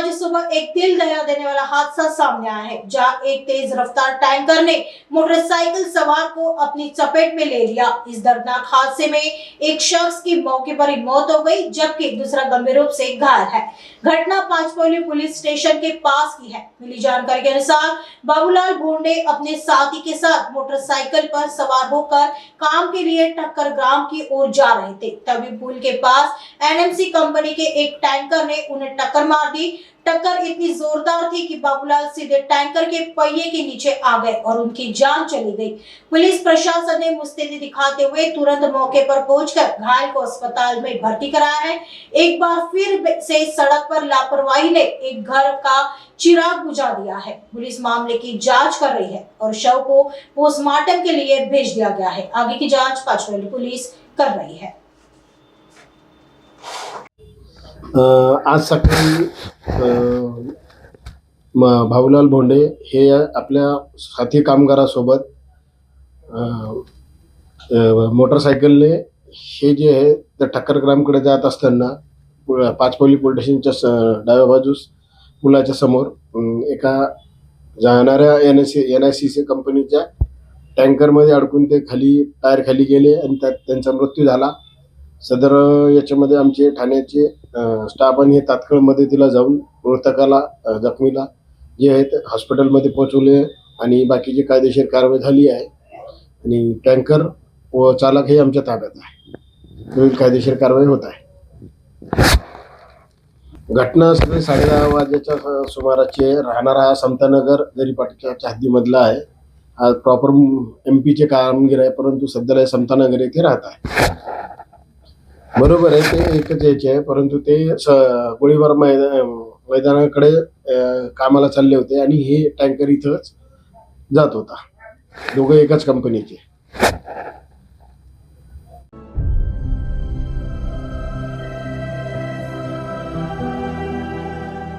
आज सुबह एक दिल दहला देने वाला हादसा सामने आया है, जहां एक तेज रफ्तार टैंकर ने मोटरसाइकिल सवार को अपनी चपेट में ले लिया। इस दर्दनाक हादसे में एक शख्स की मौके पर ही मौत हो गई, जबकि दूसरा गंभीर रूप से घायल है। घटना पांचपोली पुलिस स्टेशन के पास की है। मिली जानकारी के अनुसार बाबूलाल भोंडे अपने साथी के साथ मोटरसाइकिल पर सवार होकर काम के लिए टक्कर ग्राम की ओर जा रहे थे। तभी पुल के पास एनएमसी कंपनी के एक टैंकर ने उन्हें टक्कर मार दी। टक्कर इतनी जोरदार थी कि बाबूलाल सीधे टैंकर के पहिए के नीचे आ गए और उनकी जान चली गई। पुलिस प्रशासन ने मुस्तैदी दिखाते हुए तुरंत मौके पर पहुंचकर घायल को अस्पताल में भर्ती कराया है। एक बार फिर से सड़क पर लापरवाही ने एक घर का चिराग बुझा दिया है। पुलिस मामले की जांच कर रही है और शव को पोस्टमार्टम के लिए भेज दिया गया है। आगे की जांच पांचपोली पुलिस कर रही है। आज सकाळी बाबूलाल भोंडे हे आपल्या साथी कामगारासोबत मोटरसायकलने हे जे आहे त्या ठक्करग्रामकडे जात असताना पाचपोली पोलीस स्टेशनच्या डाव्या बाजूस पुलाच्या समोर एका जाणाऱ्या NICC कंपनीच्या टँकरमध्ये अडकून ते टायर खाली गेले आणि त्यात त्यांचा मृत्यू झाला। सदर याच्यामध्ये आमचे ठाण्याचे स्टाफ आणि तात्काळ मदतीला जाऊन मृतकाला जखमीला जे आहेत हॉस्पिटलमध्ये पोहोचवले आणि बाकीची कायदेशीर कारवाई झाली आहे आणि टँकर व चालक हे आमच्या ताब्यात आहे। पुढील कायदेशीर कारवाई होत आहे। घटना सकाळी 10:30 वाजेच्या सुमाराचे राहणारा समतानगर जरीपाटच्या हद्दीमधला आहे। हा प्रॉपर MP चे कामगिरी आहे, परंतु सध्याला समतानगर येथे राहत आहे। बरोबर आहे, ते एकच यायचे आहे, परंतु ते गोळीबार मैदानाकडे कामाला चालले होते आणि हे टँकर इथंच जात होता। दोघं एकाच कंपनीचे।